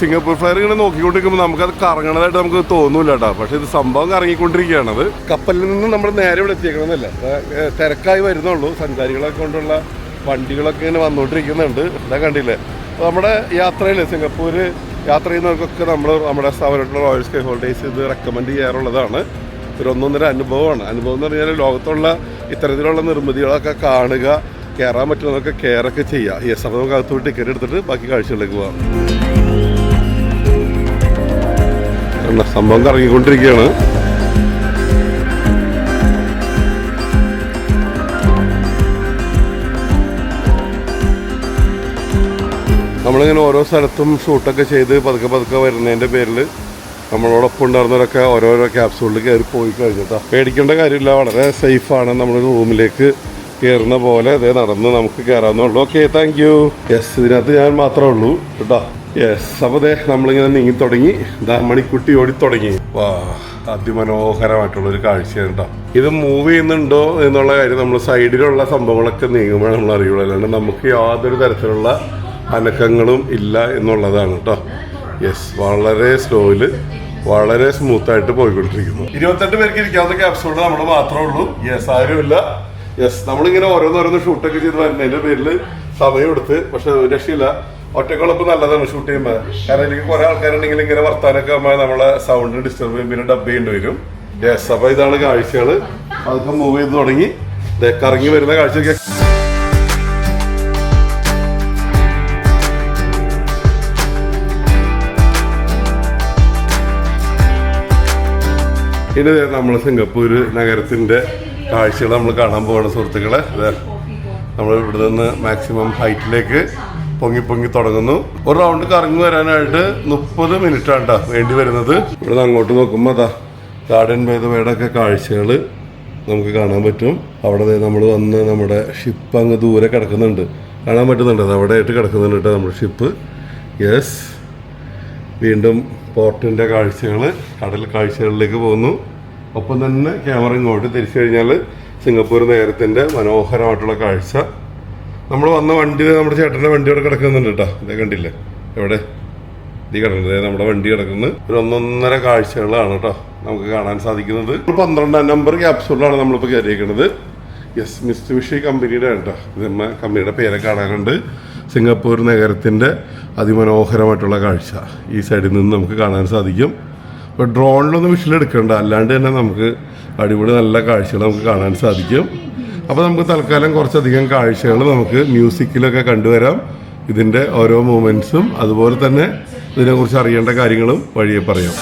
Singapore flyer ഇങ്ങനെ നോക്കിക്കൊണ്ടിരിക്കുമ്പോൾ നമുക്കത് കറങ്ങണതായിട്ട് നമുക്ക് തോന്നൂല കേട്ടോ. പക്ഷെ ഇത് സംഭവം കറങ്ങിക്കൊണ്ടിരിക്കുകയാണ്. അത് കപ്പലിൽ നിന്ന് നമ്മൾ നേരെ ഇവിടെ എത്തിയേക്കണമെന്നല്ല, തിരക്കായി വരുന്നുള്ളൂ. സഞ്ചാരികളൊക്കെ കൊണ്ടുള്ള വണ്ടികളൊക്കെ ഇങ്ങനെ വന്നുകൊണ്ടിരിക്കുന്നുണ്ട്. ഇതാ കണ്ടില്ലേ. അപ്പോൾ നമ്മുടെ യാത്രയിൽ സിംഗപ്പൂർ യാത്ര ചെയ്യുന്നവർക്കൊക്കെ നമ്മുടെ സ്ഥാപനമായിട്ടുള്ള റോയൽ സ്കൈ ഹോളിഡേയ്സ് ഇത് റെക്കമെൻഡ് ചെയ്യാറുള്ളതാണ്. ഒരു ഒന്നൊന്നര അനുഭവമാണ്. അനുഭവം എന്ന് പറഞ്ഞാൽ ലോകത്തുള്ള ഇത്തരത്തിലുള്ള നിർമ്മിതികളൊക്കെ കാണുക, കയറാൻ പറ്റുന്നതൊക്കെ കെയറൊക്കെ ചെയ്യുക. യെസ്, അപ്പോൾ നമുക്ക് അകത്തോട്ട് ടിക്കറ്റ് എടുത്തിട്ട് ബാക്കി കാഴ്ചകളിലേക്ക് പോകാം. സംഭവം കറങ്ങിക്കൊണ്ടിരിക്കുകയാണ്. നമ്മളിങ്ങനെ ഓരോ സ്ഥലത്തും ഷൂട്ടൊക്കെ ചെയ്ത് പതുക്കെ വരുന്നതിൻ്റെ പേരിൽ നമ്മളോടൊപ്പം ഉണ്ടായിരുന്നവരൊക്കെ ഓരോരോ ക്യാപ്സൂളിൽ കയറി പോയി കഴിഞ്ഞിട്ടാ. പേടിക്കേണ്ട കാര്യമില്ല, വളരെ സേഫാണ്. നമ്മളൊരു റൂമിലേക്ക് കയറുന്ന പോലെ അതേ നടന്ന് നമുക്ക് കയറാവുന്നുള്ളൂ. Okay, thank you. യെസ്, ഇതിനകത്ത് ഞാൻ മാത്രമേ ഉള്ളൂ കേട്ടോ. യെസ്, അപ്പോൾ ദേ നമ്മളിങ്ങനെ നീങ്ങി തുടങ്ങി. മണിക്കുട്ടി ഓടി തുടങ്ങി. വാ, അതിമനോഹരമായിട്ടുള്ളൊരു കാഴ്ചയാണ് കേട്ടോ. ഇത് മൂവ് ചെയ്യുന്നുണ്ടോ എന്നുള്ള കാര്യം നമ്മൾ സൈഡിലുള്ള സംഭവങ്ങളൊക്കെ നീങ്ങുമ്പോഴാണ് നമ്മൾ അറിയുള്ളൂ. അല്ലാണ്ട് നമുക്ക് യാതൊരു തരത്തിലുള്ള അനക്കങ്ങളും ഇല്ല എന്നുള്ളതാണ് കേട്ടോ. യെസ്, വളരെ സ്ലോയിൽ വളരെ സ്മൂത്തായിട്ട് പോയിക്കൊണ്ടിരിക്കുന്നു. 28 പേർക്ക് ഇരിക്കാവുന്ന ക്യാപ്സൂള് നമ്മൾ മാത്രമേ ഉള്ളൂ. യെസ്, ആരുമില്ല. യെസ്, നമ്മളിങ്ങനെ ഓരോന്നോരോന്ന് ഷൂട്ടൊക്കെ ചെയ്ത് വരുന്നതിൻ്റെ പേരിൽ സമയം എടുത്ത്, പക്ഷെ രക്ഷയില്ല. ഒറ്റക്കുള്ളപ്പോൾ നല്ലതാണ് ഷൂട്ട് ചെയ്യുമ്പോൾ. കാരണം എനിക്ക് കുറേ ആൾക്കാരുണ്ടെങ്കിൽ ഇങ്ങനെ വർത്താനൊക്കെ ആകുമ്പോൾ നമ്മളെ സൗണ്ട് ഡിസ്റ്റർബ് ചെയ്യും, പിന്നെ ഡബ് ചെയ്യേണ്ടി വരും. യെസ്, അപ്പോൾ ഇതാണ് കാഴ്ചകൾ. അതൊക്കെ മൂവ് ചെയ്ത് തുടങ്ങി. കറങ്ങി വരുന്ന കാഴ്ചയൊക്കെ ഇനി നമ്മൾ സിംഗപ്പൂർ നഗരത്തിൻ്റെ കാഴ്ചകൾ നമ്മൾ കാണാൻ പോകുന്ന സുഹൃത്തുക്കളെ. നമ്മൾ ഇവിടെ നിന്ന് മാക്സിമം ഹൈറ്റിലേക്ക് പൊങ്ങി തുടങ്ങുന്നു. ഒരു റൗണ്ട് കറങ്ങി വരാനായിട്ട് 30 മിനിറ്റാണ് കേട്ടോ വേണ്ടി വരുന്നത്. ഇവിടെ നിന്ന് അങ്ങോട്ട് നോക്കുമ്പോൾ അതാ ഗാർഡൻ ബൈ ദ വേയുടെ ഒക്കെ കാഴ്ചകൾ നമുക്ക് കാണാൻ പറ്റും. അവിടെ നമ്മൾ വന്ന് നമ്മുടെ ഷിപ്പ് അങ്ങ് ദൂരെ കിടക്കുന്നുണ്ട്, കാണാൻ പറ്റുന്നുണ്ട്. അത് അവിടെ ആയിട്ട് കിടക്കുന്നുണ്ട് കേട്ടോ നമ്മുടെ ഷിപ്പ്. യെസ്, വീണ്ടും പോർട്ടിൻ്റെ കാഴ്ചകൾ, കടൽ കാഴ്ചകളിലേക്ക് പോകുന്നു. ഒപ്പം തന്നെ ക്യാമറ ഇങ്ങോട്ട് തിരിച്ചു കഴിഞ്ഞാൽ സിംഗപ്പൂർ നഗരത്തിൻ്റെ മനോഹരമായിട്ടുള്ള കാഴ്ച. നമ്മൾ വന്ന വണ്ടി, നമ്മുടെ ചേട്ടൻ്റെ വണ്ടി അവിടെ കിടക്കുന്നുണ്ട് കേട്ടോ. ഇതേ കണ്ടില്ലേ, എവിടെ ഇത് കിടക്കുന്നത്, നമ്മുടെ വണ്ടി കിടക്കുന്നത്. ഒരു 1.5 കാഴ്ചകളാണ് കേട്ടോ നമുക്ക് കാണാൻ സാധിക്കുന്നത്. 12 നമ്പർ ക്യാപ്സൂളിലാണ് നമ്മളിപ്പോൾ കയറിയിരിക്കുന്നത്. യെസ്, മിസ്റ്റുബിഷി കമ്പനിയുടെ കേട്ടോ. ഇത് കമ്പനിയുടെ പേരെ കാണാനുണ്ട്. സിംഗപ്പൂർ നഗരത്തിൻ്റെ അതിമനോഹരമായിട്ടുള്ള കാഴ്ച ഈ സൈഡിൽ നിന്ന് നമുക്ക് കാണാൻ സാധിക്കും. ഇപ്പോൾ ഡ്രോണിലൊന്നും വിഷലെടുക്കണ്ട, അല്ലാണ്ട് തന്നെ നമുക്ക് അടിപൊളി നല്ല കാഴ്ചകൾ നമുക്ക് കാണാൻ സാധിക്കും. അപ്പോൾ നമുക്ക് തൽക്കാലം കുറച്ചധികം കാഴ്ചകൾ നമുക്ക് മ്യൂസിക്കിലൊക്കെ കണ്ടുവരാം. ഇതിൻ്റെ ഓരോ മൂമെൻറ്റ്സും അതുപോലെ തന്നെ ഇതിനെക്കുറിച്ച് അറിയേണ്ട കാര്യങ്ങളും വഴിയെ പറയാം.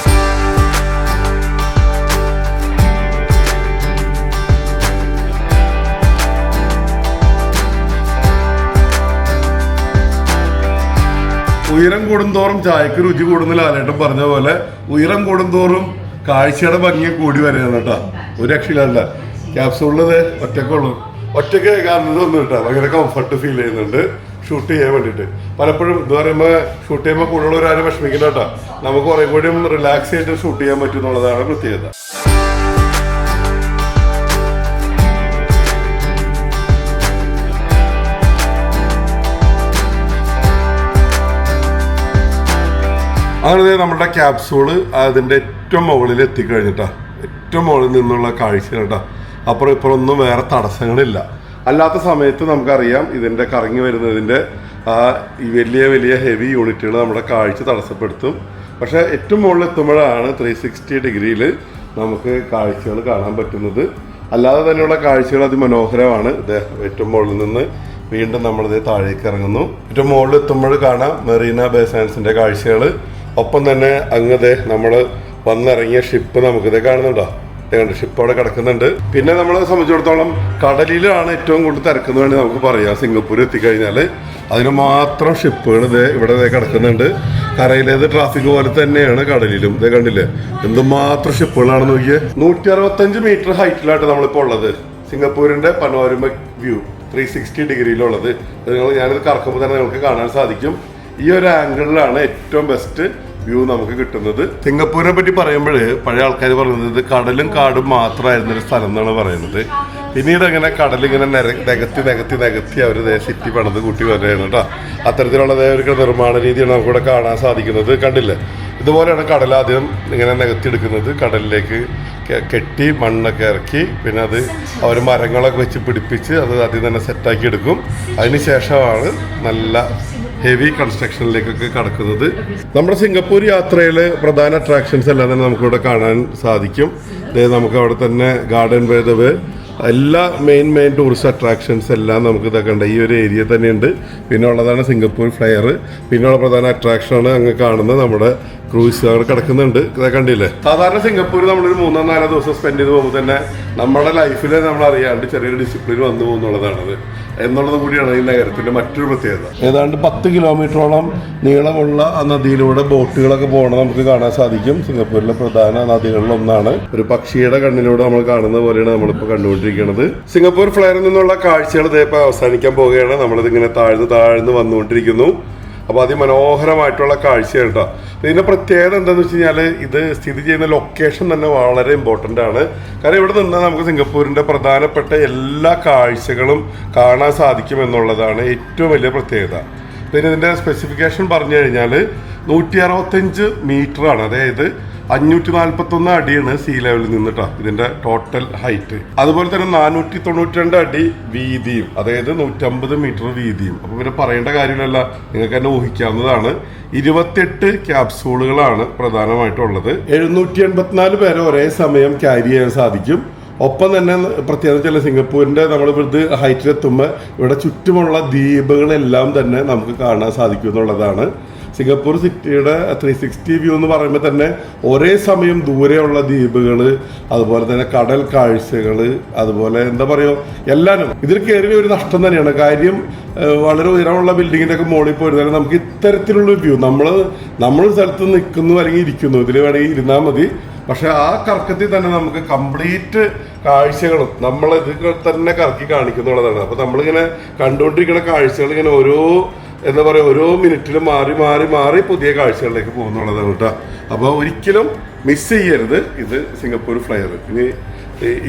ഉയരം കൂടുന്തോറും ചായക്ക് രുചി കൂടുന്ന ലാലേട്ടൻ പറഞ്ഞ പോലെ ഉയരം കൂടുന്തോറും കാഴ്ചയുടെ ഭംഗി കൂടി വരികയാണ് കേട്ടോ. ഒരു രക്ഷയില്ല. ക്യാപ്സൂളിൽ ഒറ്റയ്ക്ക് കാണുന്നതൊന്നും കേട്ടോ ഭയങ്കര കംഫർട്ട് ഫീൽ ചെയ്യുന്നുണ്ട് ഷൂട്ട് ചെയ്യാൻ വേണ്ടിയിട്ട്. പലപ്പോഴും ഇത് പറയുമ്പോൾ ഷൂട്ട് ചെയ്യുമ്പോൾ കൂടുതലൊരാരും വിഷമിക്കില്ല കേട്ടോ. നമുക്ക് കുറേ കൂടിയും റിലാക്സ് ചെയ്തിട്ട് ഷൂട്ട് ചെയ്യാൻ പറ്റും എന്നുള്ളതാണ് പ്രത്യേകത. അങ്ങനെ നമ്മുടെ ക്യാപ്സൂള് അതിൻ്റെ ഏറ്റവും മുകളിൽ എത്തിക്കഴിഞ്ഞിട്ടാ, ഏറ്റവും മുകളിൽ നിന്നുള്ള കാഴ്ച കേട്ടോ. അപ്പുറം ഇപ്പുറം ഒന്നും വേറെ തടസ്സങ്ങളില്ല. അല്ലാത്ത സമയത്ത് നമുക്കറിയാം ഇതിൻ്റെ കറങ്ങി വരുന്നതിൻ്റെ ഈ വലിയ ഹെവി യൂണിറ്റുകൾ നമ്മുടെ കാഴ്ച തടസ്സപ്പെടുത്തും. പക്ഷേ ഏറ്റവും മുകളിൽ എത്തുമ്പോഴാണ് 360 ഡിഗ്രിയിൽ നമുക്ക് കാഴ്ചകൾ കാണാൻ പറ്റുന്നത്. അല്ലാതെ തന്നെയുള്ള കാഴ്ചകൾ അതിമനോഹരമാണ്. ഇത് ഏറ്റവും മുകളിൽ നിന്ന് വീണ്ടും നമ്മളിത് താഴേക്ക് ഇറങ്ങുന്നു. ഏറ്റവും മുകളിൽ എത്തുമ്പോൾ കാണാം മെറീന ബേ സാൻഡ്സിൻ്റെ കാഴ്ചകൾ. ഒപ്പം തന്നെ അങ്ങതെ നമ്മൾ വന്നിറങ്ങിയ ഷിപ്പ് നമുക്കിത് കാണുന്നുണ്ടോ, ഷിപ്പ് അവിടെ കിടക്കുന്നുണ്ട്. പിന്നെ നമ്മളെ സംബന്ധിച്ചിടത്തോളം കടലിലാണ് ഏറ്റവും കൂടുതൽ തിരക്കെന്ന് വേണ്ടി നമുക്ക് പറയാം. സിംഗപ്പൂർ എത്തിക്കഴിഞ്ഞാൽ അതിന് മാത്രം ഷിപ്പുകൾ ഇവിടെ കിടക്കുന്നുണ്ട്. കരയിലേത് ട്രാഫിക് പോലെ തന്നെയാണ് കടലിലും. ഇതേ കണ്ടില്ലേ എന്തുമാത്രം ഷിപ്പുകളാണെന്ന് നോക്കിയേ. 165 മീറ്റർ ഹൈറ്റിലായിട്ട് നമ്മളിപ്പോൾ ഉള്ളത്. സിംഗപ്പൂരിൻ്റെ പനോരമിക് വ്യൂ 360 ഡിഗ്രിയിലുള്ളത്. ഞാനിത് കറക്കുമ്പോൾ തന്നെ നിങ്ങൾക്ക് കാണാൻ സാധിക്കും. ഈ ഒരു ആംഗിളിലാണ് ഏറ്റവും ബെസ്റ്റ് വ്യൂ നമുക്ക് കിട്ടുന്നത്. സിംഗപ്പൂരിനെ പറ്റി പറയുമ്പോൾ പഴയ ആൾക്കാർ പറയുന്നത് കടലും കാടും മാത്രമായിരുന്നൊരു സ്ഥലം എന്നാണ് പറയുന്നത്. പിന്നീട് അങ്ങനെ കടലിങ്ങനെ നികത്തി അവർ സിറ്റി പണിത് കൂട്ടി വരികയാണ് കേട്ടോ. അത്തരത്തിലുള്ള ഒരു നിർമ്മാണ രീതിയാണ് നമുക്കിവിടെ കാണാൻ സാധിക്കുന്നത്. കണ്ടില്ലേ, ഇതുപോലെയാണ് കടൽ ആദ്യം ഇങ്ങനെ നികത്തിയെടുക്കുന്നത്. കടലിലേക്ക് കെട്ടി മണ്ണൊക്കെ ഇറക്കി പിന്നെ അത് അവർ മരങ്ങളൊക്കെ വെച്ച് പിടിപ്പിച്ച് അത് ആദ്യം തന്നെ സെറ്റാക്കി എടുക്കും. അതിന് ശേഷമാണ് നല്ല ഹെവി കൺസ്ട്രക്ഷനിലേക്കൊക്കെ കടക്കുന്നത്. നമ്മുടെ സിംഗപ്പൂർ യാത്രയിൽ പ്രധാന അട്രാക്ഷൻസ് എല്ലാം തന്നെ നമുക്കിവിടെ കാണാൻ സാധിക്കും. നമുക്ക് അവിടെ തന്നെ ഗാർഡൻ ബൈ ദ വേ എല്ലാ മെയിൻ ടൂറിസ്റ്റ് അട്രാക്ഷൻസ് എല്ലാം നമുക്ക് ഇതൊക്കെ ഉണ്ട്. ഈ ഒരു ഏരിയ തന്നെയുണ്ട്. പിന്നെ ഉള്ളതാണ് സിംഗപ്പൂർ ഫ്ലയർ. പിന്നെയുള്ള പ്രധാന അട്രാക്ഷനാണ് അങ്ങ് കാണുന്നത് നമ്മുടെ ക്രൂസ് അവിടെ കിടക്കുന്നുണ്ട്. ഇതൊക്കെ കണ്ടില്ലേ. സാധാരണ സിംഗപ്പൂർ നമ്മളൊരു 3-4 ദിവസം സ്പെൻഡ് ചെയ്ത് പോകുമ്പോൾ തന്നെ നമ്മുടെ ലൈഫിൽ നമ്മൾ അറിയാണ്ട് ചെറിയൊരു ഡിസിപ്ലിൻ വന്നു പോകുന്നുള്ളതാണത് എന്നുള്ളത് കൂടിയാണ് ഈ നഗരത്തിന്റെ മറ്റൊരു പ്രത്യേകത. ഏതാണ്ട് 10 കിലോമീറ്ററോളം നീളമുള്ള ആ നദിയിലൂടെ ബോട്ടുകളൊക്കെ പോകണം നമുക്ക് കാണാൻ സാധിക്കും. സിംഗപ്പൂരിലെ പ്രധാന നദികളിലൊന്നാണ്. ഒരു പക്ഷിയുടെ കണ്ണിലൂടെ നമ്മൾ കാണുന്ന പോലെയാണ് നമ്മളിപ്പോൾ കണ്ടുകൊണ്ടിരിക്കുന്നത്. സിംഗപ്പൂർ ഫ്ലയറിൽ നിന്നുള്ള കാഴ്ചകൾ ഇതേപ്പോൾ അവസാനിക്കാൻ പോവുകയാണ്. നമ്മളിതിങ്ങനെ താഴ്ന്ന് വന്നുകൊണ്ടിരിക്കുന്നു. അപ്പോൾ അതിമനോഹരമായിട്ടുള്ള കാഴ്ചയാണ് കേട്ടോ. ഇതിൻ്റെ പ്രത്യേകത എന്താണെന്ന് വെച്ച് കഴിഞ്ഞാൽ ഇത് സ്ഥിതി ചെയ്യുന്ന ലൊക്കേഷൻ തന്നെ വളരെ ഇമ്പോർട്ടൻ്റ് ആണ്. കാരണം ഇവിടെ നിന്നാൽ നമുക്ക് സിംഗപ്പൂരിൻ്റെ പ്രധാനപ്പെട്ട എല്ലാ കാഴ്ചകളും കാണാൻ സാധിക്കും എന്നുള്ളതാണ് ഏറ്റവും വലിയ പ്രത്യേകത. പിന്നെ ഇതിൻ്റെ സ്പെസിഫിക്കേഷൻ പറഞ്ഞു കഴിഞ്ഞാൽ 165 മീറ്ററാണ്. അതായത് 541 അടിയാണ് സീ ലെവലിൽ നിന്നിട്ടാ ഇതിന്റെ ടോട്ടൽ ഹൈറ്റ്. അതുപോലെ തന്നെ 492 അടി വീതിയും, അതായത് 150 മീറ്റർ വീതിയും. അപ്പൊ പിന്നെ പറയേണ്ട കാര്യമില്ലല്ല, നിങ്ങൾക്ക് തന്നെ ഊഹിക്കാവുന്നതാണ്. 28 ക്യാപ്സൂളുകളാണ് പ്രധാനമായിട്ടുള്ളത്. 784 പേരെ ഒരേ സമയം ക്യാരി ചെയ്യാൻ സാധിക്കും. ഒപ്പം തന്നെ പ്രത്യേകത ചില സിംഗപ്പൂരിന്റെ നമ്മൾ ഇവിടുത്തെ ഹൈറ്റിലെത്തുമ്പോൾ ഇവിടെ ചുറ്റുമുള്ള ദ്വീപുകളെല്ലാം തന്നെ നമുക്ക് കാണാൻ സാധിക്കും എന്നുള്ളതാണ്. സിംഗപ്പൂർ സിറ്റിയുടെ 360 വ്യൂ എന്ന് പറയുമ്പോൾ തന്നെ ഒരേ സമയം ദൂരെയുള്ള ദ്വീപുകൾ, അതുപോലെ തന്നെ കടൽ കാഴ്ചകൾ, അതുപോലെ എന്താ പറയുക, എല്ലാവരും ഇതിൽ കയറി ഒരു നഷ്ടം തന്നെയാണ്. കാര്യം വളരെ ഉയരമുള്ള ബിൽഡിങ്ങിൻ്റെ ഒക്കെ മുകളിൽ പോയിരുന്നാലും നമുക്ക് ഇത്തരത്തിലുള്ള വ്യൂ നമ്മൾ സ്ഥലത്ത് നിൽക്കുന്നു അല്ലെങ്കിൽ ഇരിക്കുന്നു, ഇതിൽ വേണമെങ്കിൽ ഇരുന്നാൽ മതി. പക്ഷെ ആ കറക്കത്തിൽ തന്നെ നമുക്ക് കംപ്ലീറ്റ് കാഴ്ചകളും നമ്മൾ ഇത് തന്നെ കറക്കി കാണിക്കുന്നുള്ളതാണ്. അപ്പോൾ നമ്മളിങ്ങനെ കണ്ടുകൊണ്ടിരിക്കുന്ന കാഴ്ചകൾ ഇങ്ങനെ എന്താ പറയുക, ഓരോ മിനിറ്റിലും മാറി പുതിയ കാഴ്ചകളിലേക്ക് പോകുന്നുള്ളതാണ് കേട്ടോ. അപ്പോൾ ഒരിക്കലും മിസ് ചെയ്യരുത് ഇത് സിംഗപ്പൂർ ഫ്ലയർ. ഇനി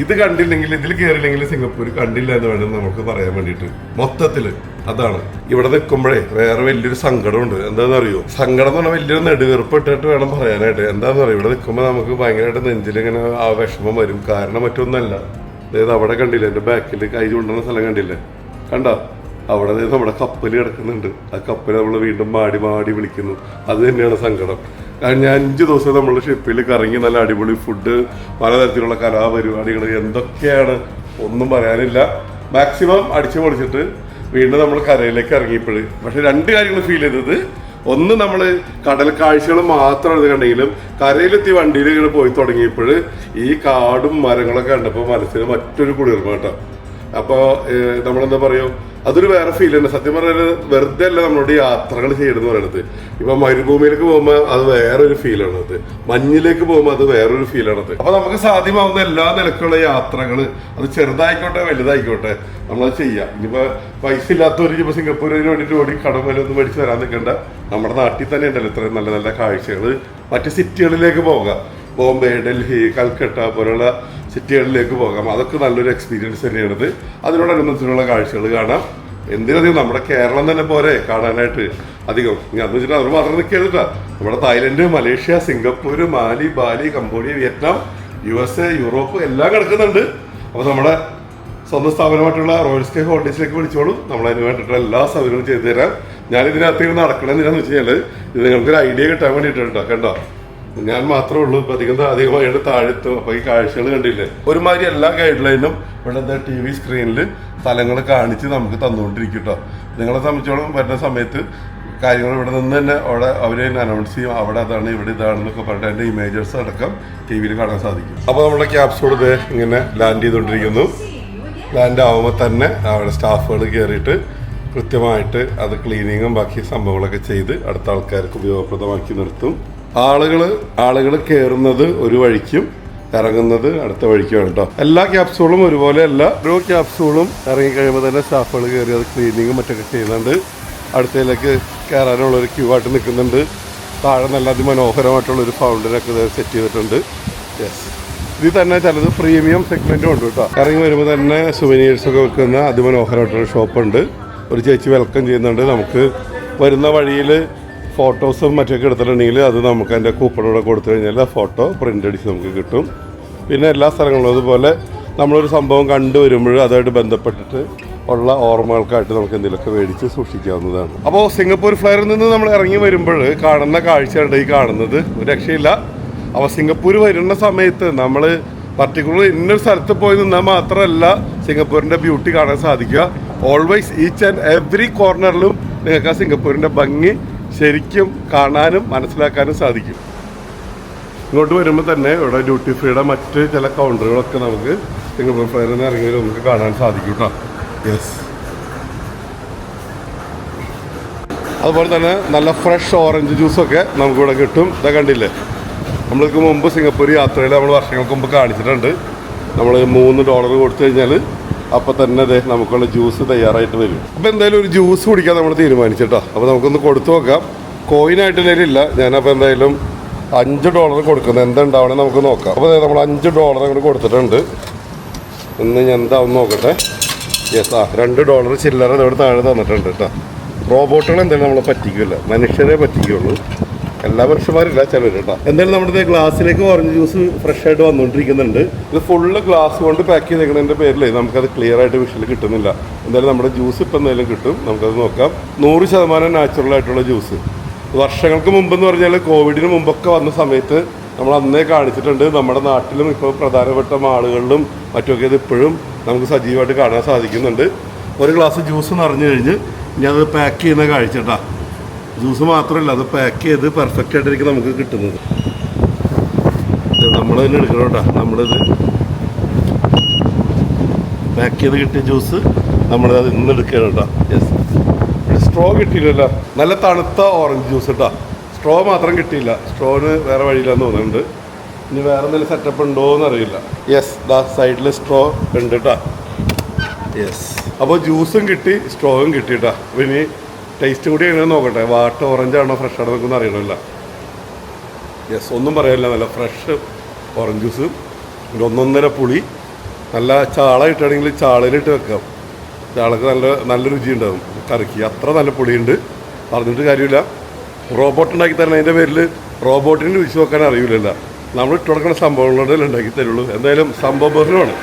ഇത് കണ്ടില്ലെങ്കിൽ, ഇതിൽ കയറിയില്ലെങ്കിൽ സിംഗപ്പൂർ കണ്ടില്ല എന്ന് വേണം നമുക്ക് പറയാൻ വേണ്ടിയിട്ട്. മൊത്തത്തിൽ അതാണ്. ഇവിടെ നിൽക്കുമ്പോഴേ വേറെ വലിയൊരു സങ്കടമുണ്ട്. എന്താണെന്ന് അറിയോ? സങ്കടം എന്ന് പറഞ്ഞാൽ വലിയൊരു നെടുവീർപ്പിട്ടിട്ട് വേണം പറയാനായിട്ട്. എന്താണെന്ന് അറിയോ, ഇവിടെ നിൽക്കുമ്പോൾ നമുക്ക് ഭയങ്കരമായിട്ട് നെഞ്ചിലിങ്ങനെ ആ വിഷമം വരും. കാരണം മറ്റൊന്നല്ല, അതായത് അവിടെ കണ്ടില്ലേ, എൻ്റെ ബാക്കിൽ കൈ ചൂണ്ടുന്ന സ്ഥലം കണ്ടില്ലേ, കണ്ടോ? അവിടെ നമ്മുടെ കപ്പൽ കിടക്കുന്നുണ്ട്. ആ കപ്പൽ നമ്മൾ വീണ്ടും മാടി വിളിക്കുന്നു. അത് തന്നെയാണ് സങ്കടം. കാരണം ഞാൻ 5 ദിവസം നമ്മൾ ഷിപ്പിൽ കറങ്ങി നല്ല അടിപൊളി ഫുഡ്, പലതരത്തിലുള്ള കലാപരിപാടികൾ, എന്തൊക്കെയാണ് ഒന്നും പറയാനില്ല. മാക്സിമം അടിച്ചു പൊളിച്ചിട്ട് വീണ്ടും നമ്മൾ കരയിലേക്ക് ഇറങ്ങിയപ്പോൾ പക്ഷെ 2 കാര്യങ്ങൾ ഫീൽ ചെയ്തത്. ഒന്ന്, നമ്മൾ കടൽ കാഴ്ചകൾ മാത്രം ഇത് കണ്ടെങ്കിലും കരയിലെത്തി വണ്ടിയിൽ ഇങ്ങനെ പോയി തുടങ്ങിയപ്പോൾ ഈ കാടും മരങ്ങളൊക്കെ കണ്ടപ്പോൾ മനസ്സിന് മറ്റൊരു കുളിർമ കേട്ടോ. അപ്പോൾ നമ്മളെന്താ പറയുക, അതൊരു വേറെ ഫീൽ ഉണ്ട്. സത്യം പറഞ്ഞാൽ വെറുതെ അല്ല നമ്മളോട് യാത്രകൾ ചെയ്യണമെന്ന് പറയുന്നത്. ഇപ്പൊ മരുഭൂമിയിലേക്ക് പോകുമ്പോൾ അത് വേറൊരു ഫീലാണ്, അത് മഞ്ഞിലേക്ക് പോകുമ്പോൾ അത് വേറൊരു ഫീലാണത്. അപ്പൊ നമുക്ക് സാധ്യമാവുന്ന എല്ലാ നിലക്കുള്ള യാത്രകൾ, അത് ചെറുതായിക്കോട്ടെ വലുതായിക്കോട്ടെ, നമ്മളത് ചെയ്യാം. ഇനിയിപ്പോ പൈസ ഇല്ലാത്തവർ ഇപ്പൊ സിംഗപ്പൂരിന് വേണ്ടിയിട്ട് ഓടി കടമലൊന്നും മേടിച്ച് വരാൻ നിൽക്കണ്ട. നമ്മുടെ നാട്ടിൽ തന്നെ ഉണ്ടല്ലോ ഇത്രയും നല്ല നല്ല കാഴ്ചകൾ. മറ്റ് സിറ്റികളിലേക്ക് പോകാം, ബോംബെ, ഡൽഹി, കൽക്കട്ട പോലുള്ള സിറ്റികളിലേക്ക് പോകാം. അതൊക്കെ നല്ലൊരു എക്സ്പീരിയൻസ് തന്നെയാണത്. അതിനോടനുബന്ധിച്ചുള്ള കാഴ്ചകൾ കാണാം. എന്തിനധികം നമ്മുടെ കേരളം തന്നെ പോരെ കാണാനായിട്ട് അധികം. ഇനി അതെന്ന് വെച്ചിട്ട് അവർ മാത്രം നിൽക്കരുത്. നമ്മുടെ Thailand, Malaysia, Singapore, Mali, Bali, Cambodia, Vietnam, USA, Europe എല്ലാം കിടക്കുന്നുണ്ട്. അപ്പോൾ നമ്മുടെ സ്വന്തം സ്ഥാപനമായിട്ടുള്ള റോയൽ സ്കൈ ഹോട്ടൽസിലേക്ക് വിളിച്ചോളൂ. നമ്മളതിന് വേണ്ടിയിട്ടുള്ള എല്ലാ സൗകര്യവും ചെയ്തു തരാം. ഞാനിതിനകത്തേക്ക് നടക്കണമെന്ന് വെച്ച് കഴിഞ്ഞാൽ ഇത് നിങ്ങൾക്കൊരു ഐഡിയ കിട്ടാൻ വേണ്ടിയിട്ടുണ്ട്. കണ്ടോ, ഞാൻ മാത്രമേ ഉള്ളൂ ഇപ്പം അധികമായിട്ട് താഴെത്തും. അപ്പോൾ ഈ കാഴ്ചകൾ കണ്ടില്ലേ, ഒരുമാതിരി എല്ലാ ഗൈഡ് ലൈനും ഇവിടുത്തെ TV സ്ക്രീനിൽ സ്ഥലങ്ങൾ കാണിച്ച് നമുക്ക് തന്നുകൊണ്ടിരിക്കും കേട്ടോ. നിങ്ങളെ സംബന്ധിച്ചോളം വരുന്ന സമയത്ത് കാര്യങ്ങൾ ഇവിടെ നിന്ന് തന്നെ അവർ അനൗൺസ് ചെയ്യും, അവിടെ അതാണ് ഇവിടെ ഇതാണെന്നൊക്കെ പറഞ്ഞിട്ട് അതിൻ്റെ ഇമേജസ് അടക്കം TV കാണാൻ സാധിക്കും. അപ്പോൾ നമ്മുടെ ക്യാപ്സൂൾ ഇത് ഇങ്ങനെ ലാൻഡ് ചെയ്തുകൊണ്ടിരിക്കുന്നു. ലാൻഡ് ആവുമ്പോൾ തന്നെ അവിടെ സ്റ്റാഫുകൾ കയറിയിട്ട് കൃത്യമായിട്ട് അത് ക്ലീനിങ്ങും ബാക്കി സംഭവങ്ങളൊക്കെ ചെയ്ത് അടുത്ത ആൾക്കാർക്ക് ഉപയോഗപ്രദമാക്കി നിർത്തും. ആളുകൾ കയറുന്നത് ഒരു വഴിക്കും ഇറങ്ങുന്നത് അടുത്ത വഴിക്കുമാണ് കേട്ടോ. എല്ലാ ക്യാപ്സൂളും ഒരുപോലെ അല്ല. ഓരോ ക്യാപ്സൂളും ഇറങ്ങി കഴിയുമ്പോൾ തന്നെ സ്റ്റാഫുകൾ കയറി അത് ക്ലീനിങ്ങും മറ്റൊക്കെ ചെയ്യുന്നുണ്ട്. അടുത്തതിലേക്ക് കയറാനുള്ളൊരു ക്യൂ ആയിട്ട് നിൽക്കുന്നുണ്ട്. താഴെ നല്ല അതിമനോഹരമായിട്ടുള്ളൊരു ഫൗണ്ടനൊക്കെ സെറ്റ് ചെയ്തിട്ടുണ്ട്. യെസ്, ഇതിൽ തന്നെ ചിലത് പ്രീമിയം സെഗ്മെൻറ്റും ഉണ്ട് കേട്ടോ. ഇറങ്ങി വരുമ്പോൾ തന്നെ സുവനീഴ്സൊക്കെ വെക്കുന്ന അതിമനോഹരമായിട്ടൊരു ഷോപ്പുണ്ട്. ഒരു ചേച്ചി വെൽക്കം ചെയ്യുന്നുണ്ട്. നമുക്ക് വരുന്ന വഴിയിൽ ഫോട്ടോസും മറ്റൊക്കെ എടുത്തിട്ടുണ്ടെങ്കിൽ അത് നമുക്ക് അതിൻ്റെ കൂപ്പണോടെ കൊടുത്തു കഴിഞ്ഞാൽ ആ ഫോട്ടോ പ്രിൻ്റ് അടിച്ച് നമുക്ക് കിട്ടും. പിന്നെ എല്ലാ സ്ഥലങ്ങളും അതുപോലെ നമ്മളൊരു സംഭവം കണ്ടുവരുമ്പോൾ അതുമായിട്ട് ബന്ധപ്പെട്ടിട്ട് ഉള്ള ഓർമ്മകൾക്കായിട്ട് നമുക്ക് എന്തെങ്കിലുമൊക്കെ മേടിച്ച് സൂക്ഷിക്കാവുന്നതാണ്. അപ്പോൾ സിംഗപ്പൂർ ഫ്ലൈറിൽ നിന്ന് നമ്മൾ ഇറങ്ങി വരുമ്പോൾ കാണുന്ന കാഴ്ചയുണ്ട് ഈ കാണുന്നത്. ഒരു രക്ഷയില്ല. അപ്പോൾ സിംഗപ്പൂർ വരുന്ന സമയത്ത് നമ്മൾ പർട്ടിക്കുലർ ഇന്നൊരു സ്ഥലത്ത് പോയി നിന്നാൽ മാത്രമല്ല സിംഗപ്പൂരിൻ്റെ ബ്യൂട്ടി കാണാൻ സാധിക്കുക. ഓൾവേസ് ഈച്ച് ആൻഡ് എവറി കോർണറിലും നിങ്ങൾക്ക് ആ സിംഗപ്പൂരിൻ്റെ ഭംഗി ശരിക്കും കാണാനും മനസ്സിലാക്കാനും സാധിക്കും. ഇങ്ങോട്ട് വരുമ്പോൾ തന്നെ ഇവിടെ ഡ്യൂട്ടി ഫ്രീയുടെ മറ്റ് ചില കൗണ്ടറുകളൊക്കെ നമുക്ക് സിംഗപ്പൂർ ഫ്ലൈറിൽ നിന്ന് ഇറങ്ങി നമുക്ക് കാണാൻ സാധിക്കും കേട്ടോ. യെസ്, അതുപോലെ തന്നെ നല്ല ഫ്രഷ് ഓറഞ്ച് ജ്യൂസൊക്കെ നമുക്കിവിടെ കിട്ടും. ഇതൊക്കെ കണ്ടില്ലേ, നമ്മൾക്ക് മുമ്പ് സിംഗപ്പൂർ യാത്രയിൽ നമ്മൾ വർഷങ്ങൾക്ക് മുമ്പ് കാണിച്ചിട്ടുണ്ട്. നമ്മൾ $3 കൊടുത്തു കഴിഞ്ഞാൽ അപ്പോൾ തന്നെ അതെ നമുക്കുള്ള ജ്യൂസ് തയ്യാറായിട്ട് വരും. അപ്പോൾ എന്തായാലും ഒരു ജ്യൂസ് കുടിക്കാൻ നമ്മൾ തീരുമാനിച്ചിട്ടോ. അപ്പോൾ നമുക്കൊന്ന് കൊടുത്തു നോക്കാം. കോയിനായിട്ട് നേരില്ല. ഞാനപ്പോൾ എന്തായാലും $5 കൊടുക്കുന്നത് എന്തുണ്ടാവണമെന്ന് നമുക്ക് നോക്കാം. അപ്പോൾ നമ്മൾ $5 അങ്ങോട്ട് കൊടുത്തിട്ടുണ്ട്. ഇന്ന് ഞാൻ എന്താവും നോക്കട്ടെ. യെസ്, $2 ചില്ലറ ഇവിടെ താഴെ തന്നിട്ടുണ്ട് കേട്ടോ. റോബോട്ടുകൾ എന്തായാലും നമ്മളെ പറ്റിക്കില്ല, മനുഷ്യരെ പറ്റിക്കുള്ളൂ. എല്ലാ മനുഷ്യന്മാരില്ല, ചിലർ കേട്ടോ. എന്തായാലും നമ്മുടെ ഗ്ലാസ്സിലേക്ക് ഓറഞ്ച് ജ്യൂസ് ഫ്രഷ് ആയിട്ട് വന്നുകൊണ്ടിരിക്കുന്നുണ്ട്. ഇത് ഫുള്ള് ഗ്ലാസ് കൊണ്ട് പാക്ക് ചെയ്തേക്കുന്നതിൻ്റെ പേരിൽ നമുക്കത് ക്ലിയർ ആയിട്ട് വിഷയിൽ കിട്ടുന്നില്ല. എന്തായാലും നമ്മുടെ ജ്യൂസ് ഇപ്പം എന്തായാലും കിട്ടും. നമുക്കത് നോക്കാം. 100% നാച്ചുറൽ ആയിട്ടുള്ള ജ്യൂസ്. വർഷങ്ങൾക്ക് മുമ്പെന്ന് പറഞ്ഞാൽ കോവിഡിന് മുമ്പൊക്കെ വന്ന സമയത്ത് നമ്മൾ അന്നേ കാണിച്ചിട്ടുണ്ട്. നമ്മുടെ നാട്ടിലും ഇപ്പോൾ പ്രധാനപ്പെട്ട മാളുകളിലും മറ്റുമൊക്കെ ഇത് ഇപ്പോഴും നമുക്ക് സജീവമായിട്ട് കാണാൻ സാധിക്കുന്നുണ്ട്. ഒരു ഗ്ലാസ് ജ്യൂസ് നിറഞ്ഞു കഴിഞ്ഞ് ഇനി അത് പാക്ക് ചെയ്യുന്ന കാഴ്ച കേട്ടോ. ജ്യൂസ് മാത്രമല്ല, അത് പാക്ക് ചെയ്ത് പെർഫെക്റ്റ് ആയിട്ടായിരിക്കും നമുക്ക് കിട്ടുന്നത്. നമ്മൾ തന്നെ എടുക്കണം കേട്ടോ. നമ്മളിത് പാക്ക് ചെയ്ത് കിട്ടിയ ജ്യൂസ് നമ്മളത് ഇന്ന് എടുക്കണം കേട്ടോ. യെസ്, സ്ട്രോ കിട്ടിയില്ലല്ലോ. നല്ല തണുത്ത ഓറഞ്ച് ജ്യൂസ് കേട്ടോ. സ്ട്രോ മാത്രം കിട്ടിയില്ല. സ്ട്രോന് വേറെ വഴിയില്ലെന്ന് തോന്നുന്നുണ്ട്. ഇനി വേറെ എന്തെങ്കിലും സെറ്റപ്പ് ഉണ്ടോ എന്നറിയില്ല. യെസ്, ദാ സൈഡിൽ സ്ട്രോ ഉണ്ട് കേട്ടോ. യെസ്, അപ്പോൾ ജ്യൂസും കിട്ടി, സ്ട്രോയും കിട്ടി കേട്ടോ. അപ്പോൾ ഇനി ടേസ്റ്റും കൂടി എങ്ങനെ നോക്കട്ടെ. വാട്ടർ ഓറഞ്ച് ആണോ ഫ്രഷ് ആണോ എന്നൊന്നും അറിയണമല്ല. യെസ്, ഒന്നും പറയാനില്ല. നല്ല ഫ്രഷ് ഓറഞ്ച് ജ്യൂസ്, ഒരു 1.5 പുളി. നല്ല ചാള ഇട്ടാണെങ്കിൽ ചാളയിലിട്ട് വെക്കാം. ചാളക്ക് നല്ല രുചി ഉണ്ടാകും കറിക്ക്. അത്ര നല്ല പൊടിയുണ്ട്, പറഞ്ഞിട്ട് കാര്യമില്ല. റോബോട്ട് ഉണ്ടാക്കി തരണതിൻ്റെ പേരിൽ റോബോട്ടിന് രുചി നോക്കാൻ അറിയില്ലല്ലോ. നമ്മൾ ഇട്ട് കൊടുക്കുന്ന സംഭവങ്ങളോടെ ഉണ്ടാക്കി തരുള്ളൂ. എന്തായാലും സംഭവമാണ്.